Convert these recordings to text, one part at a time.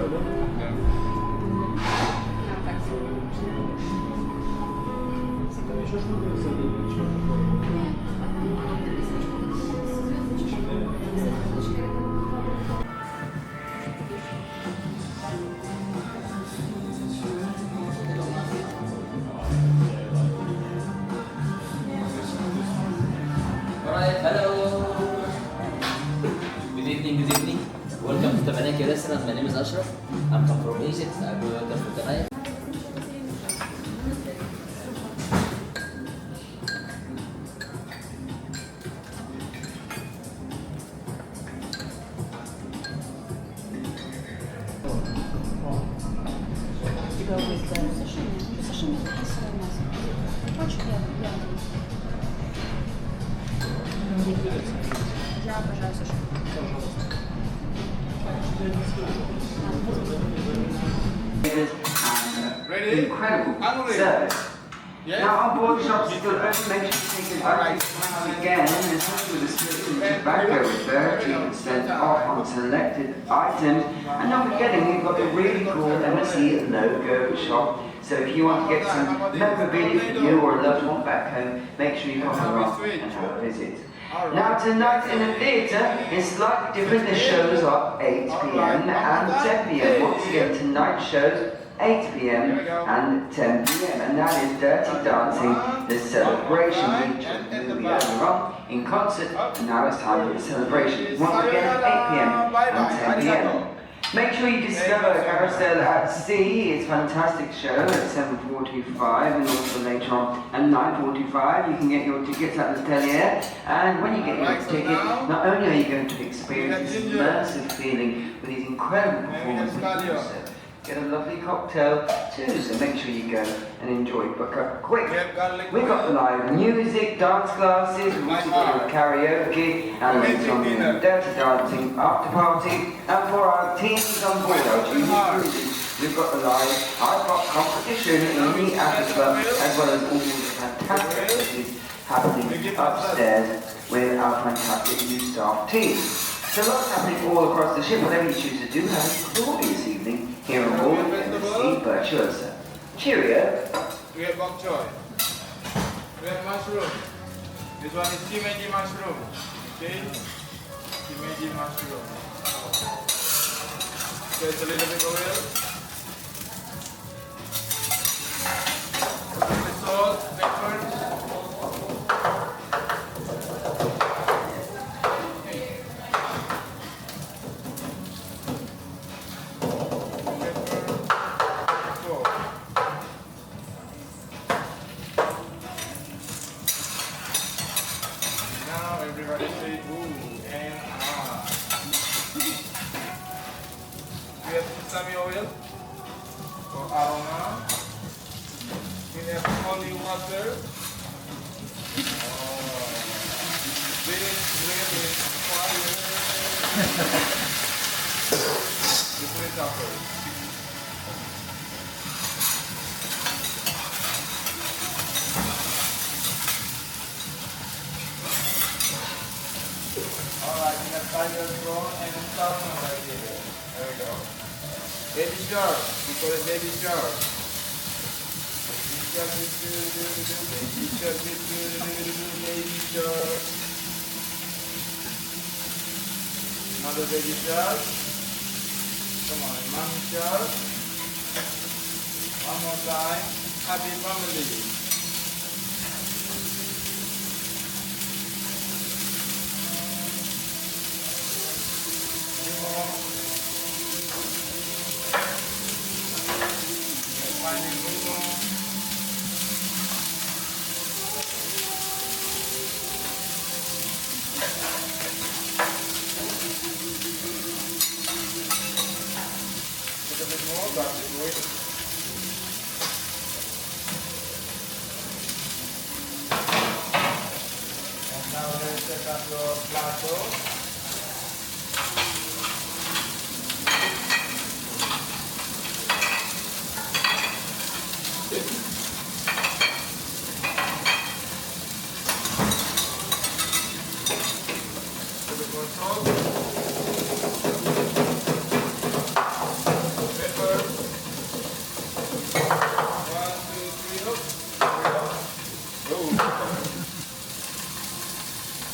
Hello. Good evening, good evening. Welcome to Teppanyaki restaurant. My name is Ashraf. I'm from Egypt. I'm welcome to tonight. Я обожаю суши. Incredible service. Now our board shops still open, make sure you take advantage again, especially with the spirits tobacco with 30% off on selected items. And not forgetting, we've got the really cool MSC logo shop. So if you want to get some memorabilia for you or a loved one back home, make sure you come along and have a visit. Now tonight in the theatre is slightly different. The shows are 8 p.m. and 10 p.m. Once again, tonight's shows 8 p.m. and 10 p.m. and that is Dirty Dancing, the celebration. We just movie earlier on in concert, and now it's time for the celebration. Once again, 8 p.m. and 10 p.m. Make sure you discover Carousel at Sea. It's a fantastic show at 7:45 and also later on at 9:45. You can get your tickets at the Tellier. And when you get your ticket, not only are you going to experience this immersive feeling with these incredible performances, but also get a lovely cocktail too. So make sure you go and enjoy. Book up quick. We've got live music, dance classes, we've also got karaoke, and later on the Dirty Dancing after party. And for our teams on board, our junior cruises, we've got the live high-pop competition in the After Club, as well as all the fantastic activities happening upstairs with our fantastic new staff team. So lots happening all across the ship. Whatever you choose to do, have a glorious evening here on board MSC Virtuosa. Cheerio! We have bok choy. We have mushroom. This one is Teppanyaki mushroom. Okay? Teppanyaki mushroom. There's a little bit of oil. Salt, pepper. Everybody say ooh and ah. We have sesame oil for aroma. We have holy water. Oh, this really fire. You put it down first. Alright, we have tiger prawn and salmon right here. There we go. Baby shark. We call it baby shark. Baby shark, baby shark, baby shark. Another baby shark. Come on, mommy shark. One more time. Happy family.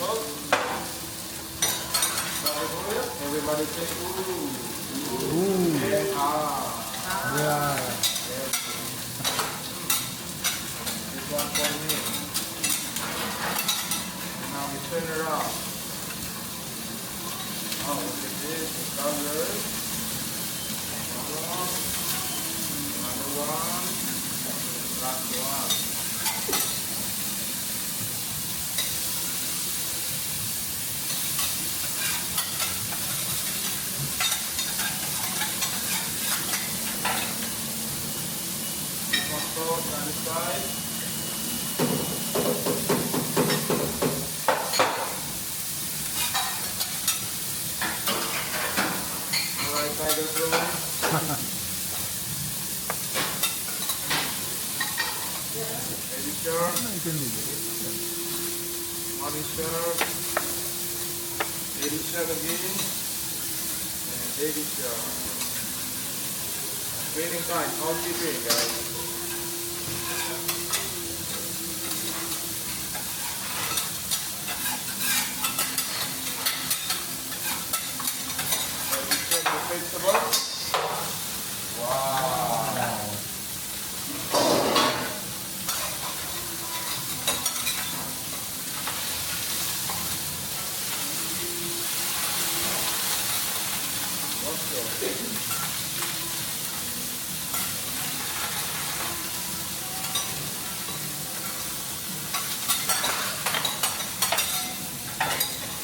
salt. Everybody say ooh. Ooh. And Yeah. Yes. This one for me. Now we turn around. Oh, look at this. The colors. Another one. Last one. Salt on the side. Alright, tiger prawns. Baby shark. Mommy shark. Baby shark again. And baby shark. Waiting time. How's it doing, guys? Vegetable. Wow.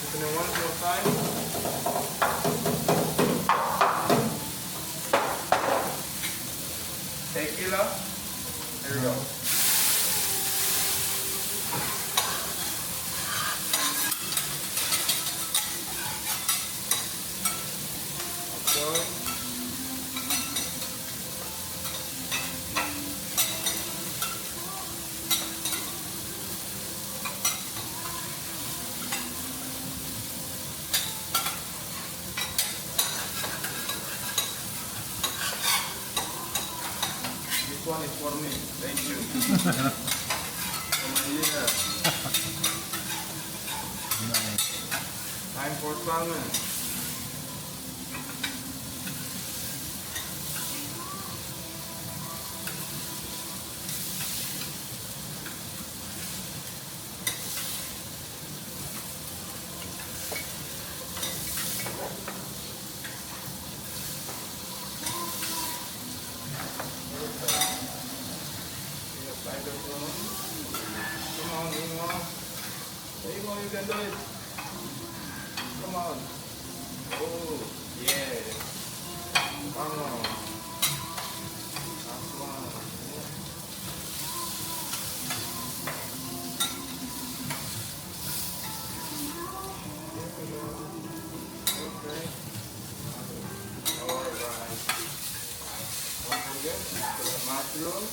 Open it one more time. Tequila. There we go. Okay. This one is for me. Thank you. For my dinner. Nice. Time for salmon. Come on, Nemo. Nemo, you can do it. Come on. Oh, yeah. Come on. Last one. Okay. All right. Don't forget the mushroom.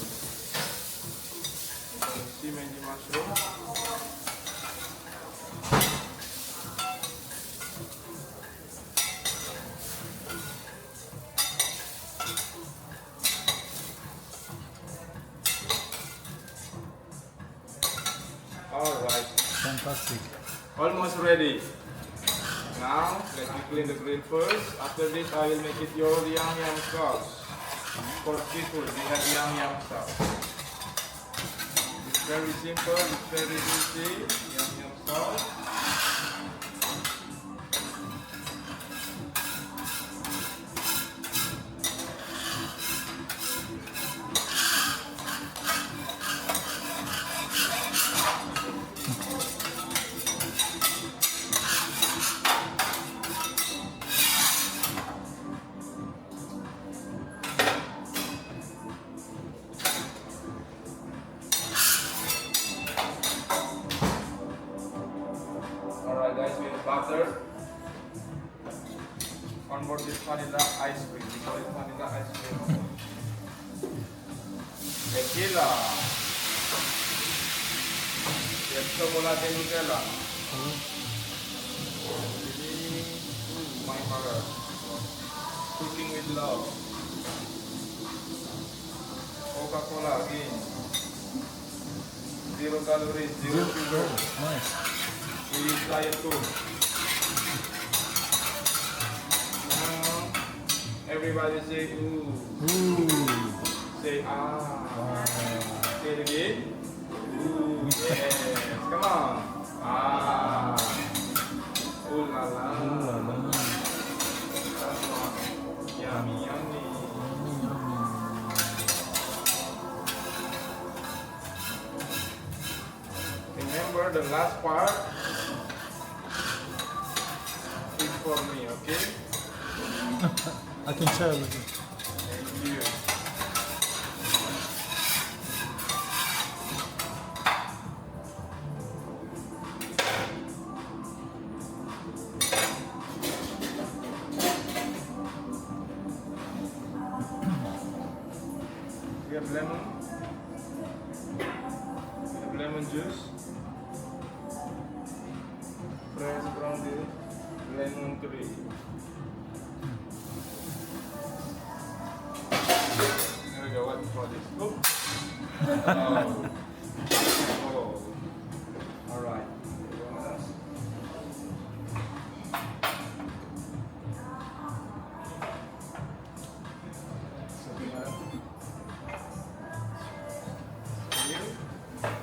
Seamangy mushroom. Alright. Fantastic. Almost ready. Now, let me clean the grill first. After this, I will make it your yum yum sauce. For seafood, we have yum yum sauce. It's very simple, it's very easy. Yum yum sauce. Alright guys, we have butter. On board is vanilla ice cream. We call it vanilla ice cream. Tequila. We have chocolate Nutella. My mother. Cooking with love. Coca-Cola again. 0 calories, 0 sugar. Nice. We use diet too. Everybody say ooh. Ooh. Say ah. Say it again. Ooh. Yes. Come on. Ah. Ooh la la. Yummy, yummy. Remember the last part is for me, okay? I can tell. Thank you. We have lemon. We have lemon juice. Fresh ground lemon curry. There we go. What for this? Oh. Oh. All right.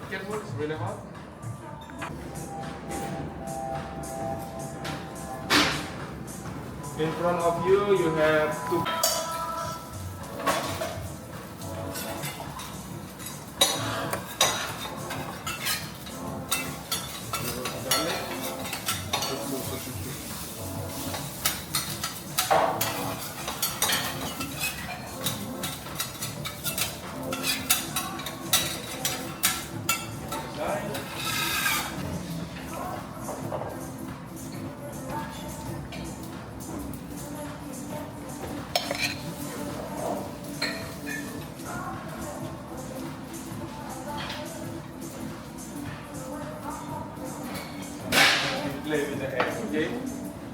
Careful, it's really hot. In front of you, you have two. Play with the egg, okay?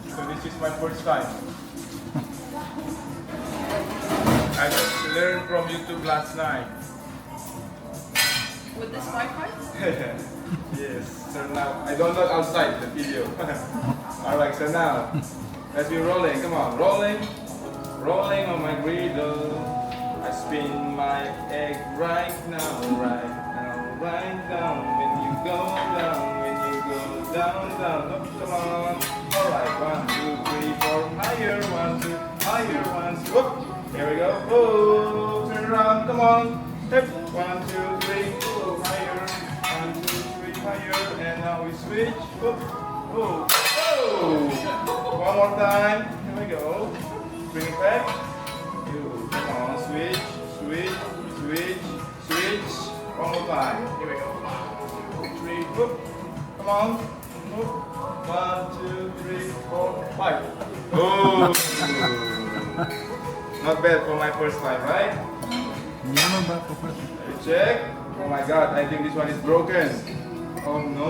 So this is my first time. I just learned from YouTube last night. With this Wi-Fi? Yes, so now, I don't know outside the video. Alright, so now, let's be rolling, come on, rolling on my griddle. I spin my egg right now, when you go down, down, oh, come on. Alright, 1, 2, 3, 4, higher, 1, 2, higher, 1, 2, whoop. Here we go. Oh, turn around, come on. Hip, 1, 2, 3, oh, higher, 1, 2, 3, higher, and now we switch. Whoop. Oh, oh. One more time. Here we go. Bring it back. Come on, switch. One more time. Here we go. 1, 2, 3, whoop. Come on. 1, 2, 3, 4, 5. Oh! Not bad for my first time, right? Yeah, no bad for Let me check. Oh my god, I think this one is broken. Oh no.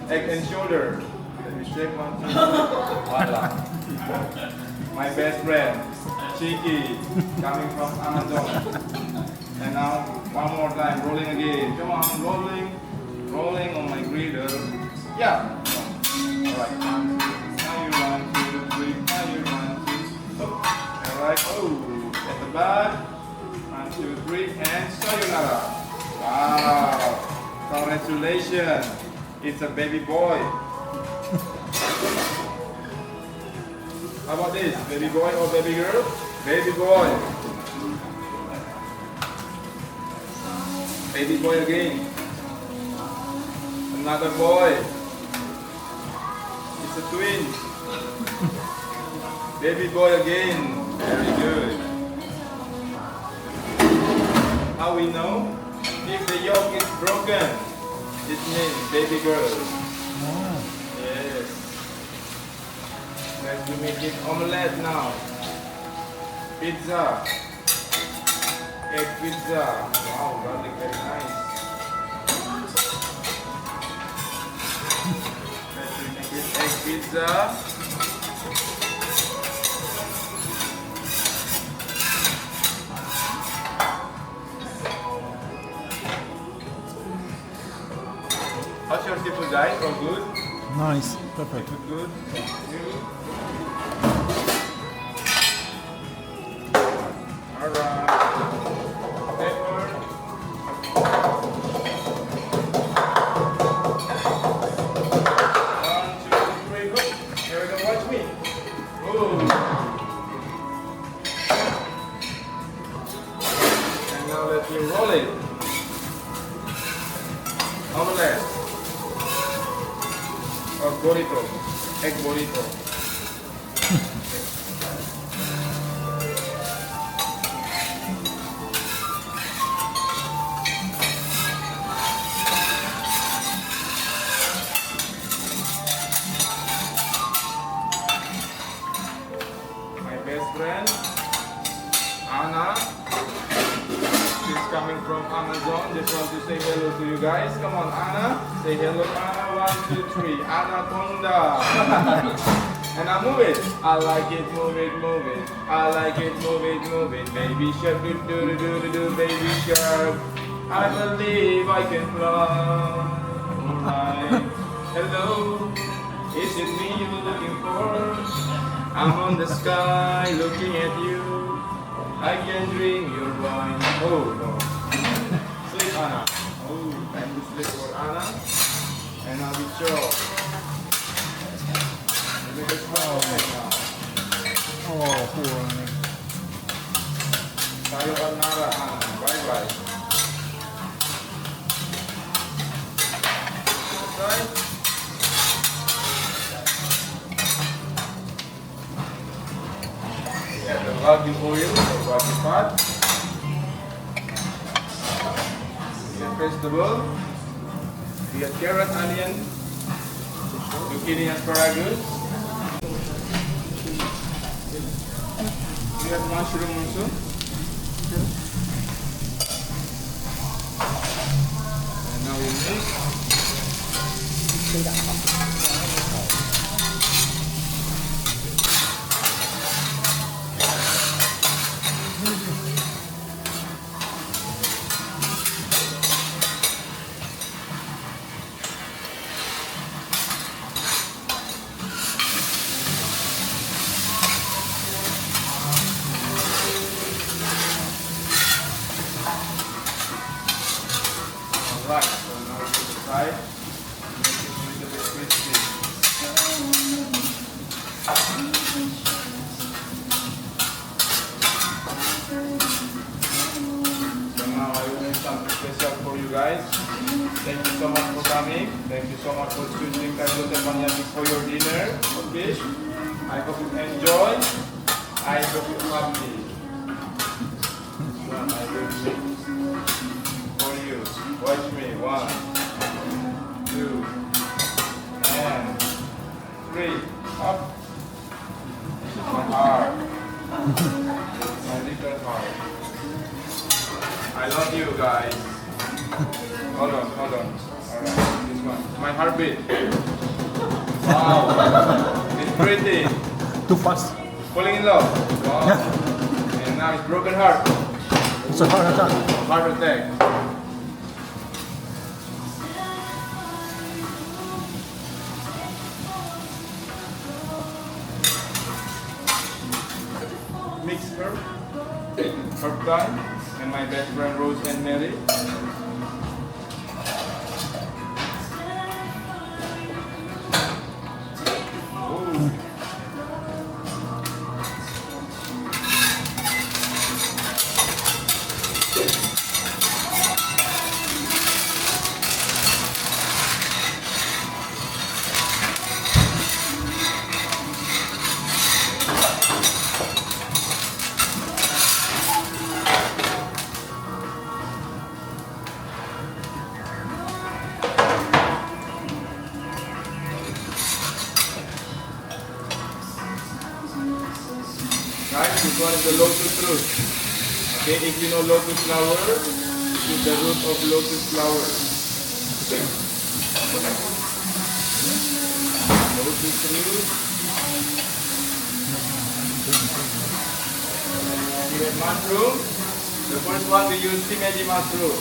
Egg and shoulder. Let me check 1, 2, 3. Voila. My best friend, Cheeky, coming from Amazon. And now, one more time, rolling again. Come on, rolling on my griddle. Yeah. Alright. Higher 1, 2, 3. Higher 1, 2. Oh. Alright. Oh. At the back. 1, 2, 3. And sayonara. Wow. Congratulations. It's a baby boy. How about this? Baby boy or baby girl? Baby boy. Baby boy again. Another boy. It's a twin. Baby boy again. Very good. How we know? If the yolk is broken, it means baby girl. Yes. Let's make it omelette now. Pizza. Egg pizza. Wow, garlic very nice. Let's make it egg pizza. How's your seafood, guys? All good? Nice. Perfect. Good. Alright. Pepper. 1, 2, 3, go. Here we go. Watch me. Ooh. And now let me roll it. Omelette. Or burrito. Egg burrito. My best friend, Anna. She's coming from Amazon. Just want to say hello to you guys. Come on, Anna. Say hello, Anna. 1, 2, 3. Anaconda. And I move it. I like it, move it, move it. I like it, move it, move it. Baby shark, do do do do do do. Baby shark. I believe I can fly. Hello. Is it me you're looking for? I'm on the sky looking at you. I can drink your wine. Oh no. Sleep, Anna. Oh, time to sleep for Anna. And I'll be sure. Look at how now. Oh, poor Annie. Sayonara, Anna. Bye bye. Right? Yeah, the wagyu oil, the wagyu fat. We have vegetable. We have carrot, onion, zucchini, asparagus. We have mushroom also. And now we mix. Alright, so now to the side, make it a little bit crispy. So now I will make something special for you guys. Thank you so much for coming. Thank you so much for choosing Teppanyaki for your dinner or fish. I hope you enjoy. I hope you love me. This one I will mix for you. Watch me. 1, 2, and 3. Up. This is my heart. My little heart. I love you guys. Hold on. Alright, this one. My heartbeat. Wow. It's pretty. Too fast. Falling in love. Wow. And now it's broken heart. It's a heart attack. Heart attack. Mix herb time, and my best friend Rose and Mary. Ooh. Guys, this one is the lotus root. Okay, if you know lotus flower, this is the root of lotus flower. Lotus root. We have mushroom. The first one we use Teppanyaki mushroom.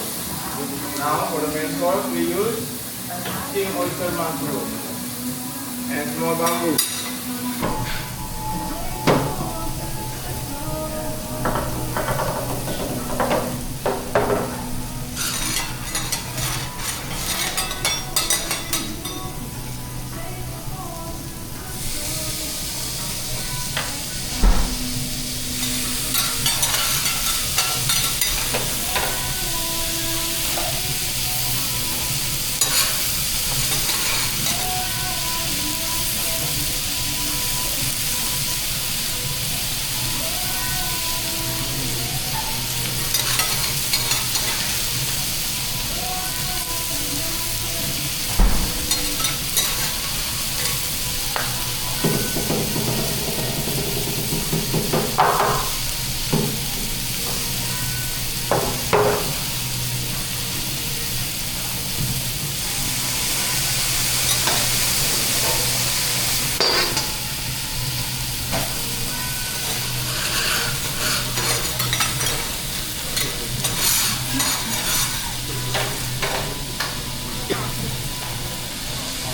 Now for the main course we use king oyster mushroom. small bamboo.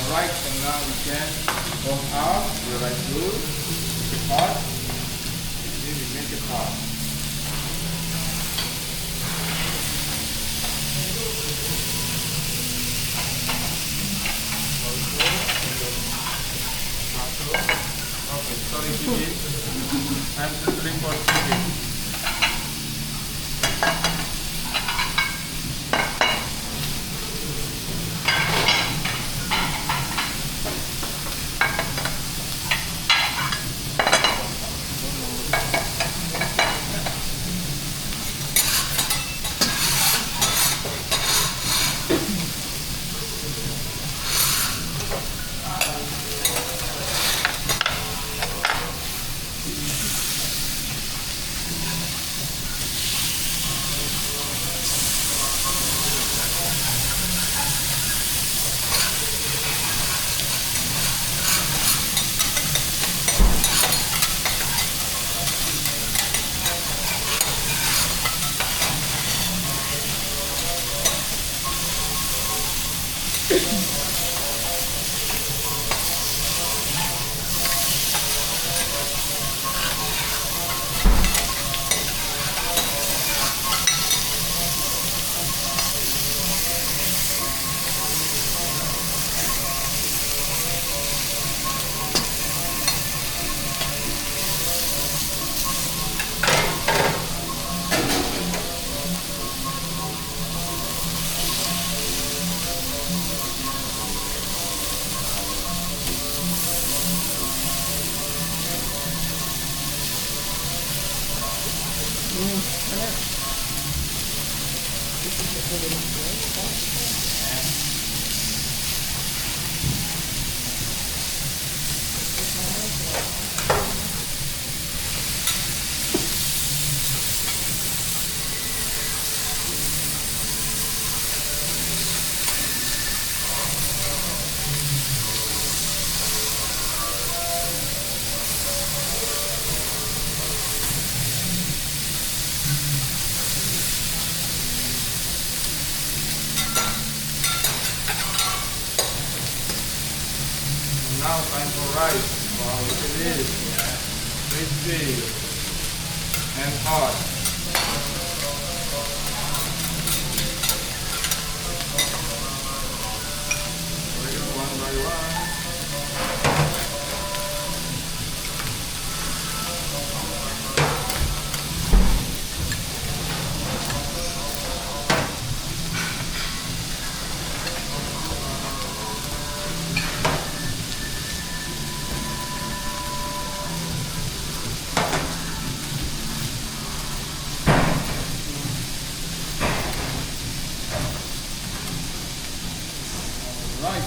Alright, so now we can warm up, realize good, make it hot, and then we make it hot. Okay, sorry Kiki, I'm filtering for Kiki. Now time for rice. Wow, look at this. Crispy and hot. Bring it one by one. Right.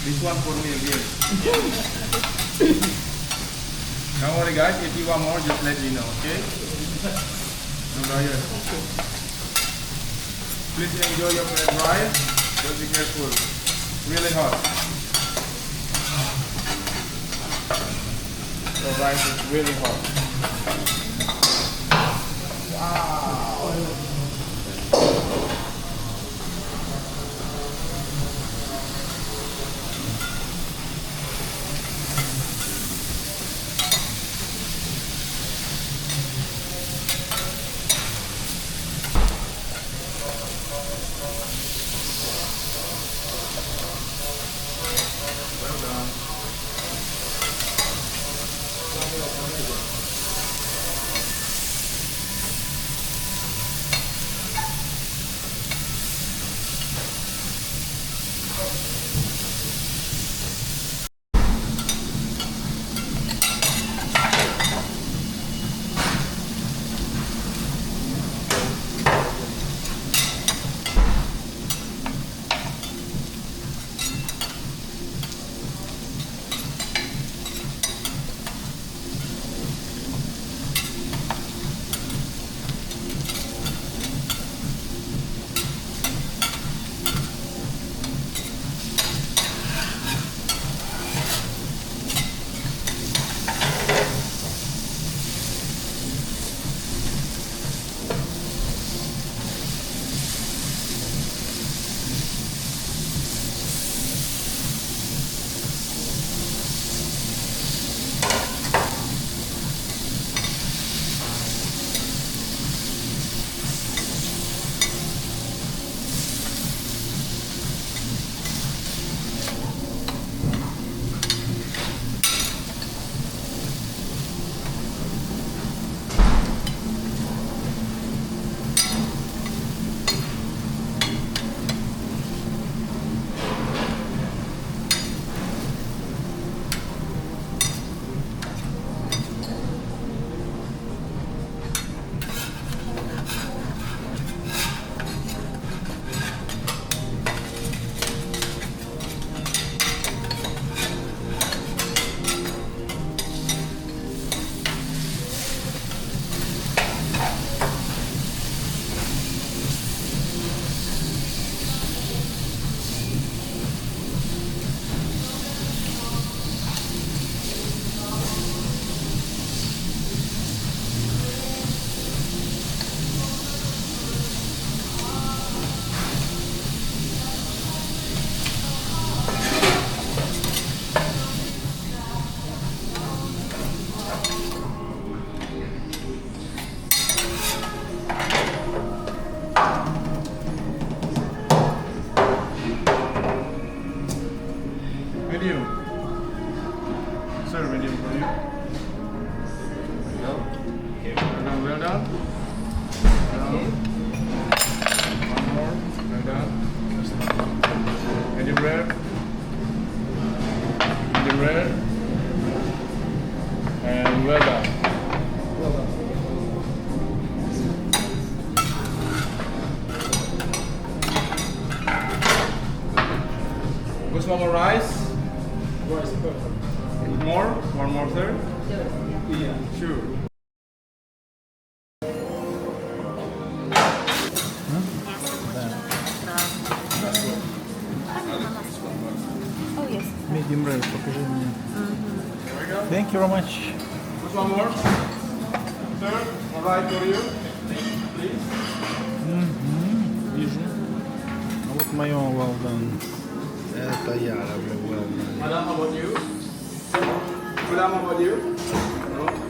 This one for me again. Don't worry guys, if you want more just let me know, okay? Please enjoy your fried rice. Just be careful. Really hot. The rice is really hot. Wow. medium. Serve medium for you. There you go. Well done. One more. Well done. Medium rare. Medium rare. And well done. What's one more rice? Rice, perfect. More? One more third? Yeah. Sure. Oh, yes. Medium rare, покажи мне. There we go. Thank you very much. What's one more? Third? All right for you? Please. Вижу. А вот мое well done. Это я люблю well done. Madam, how about you? Madam, how about you? No?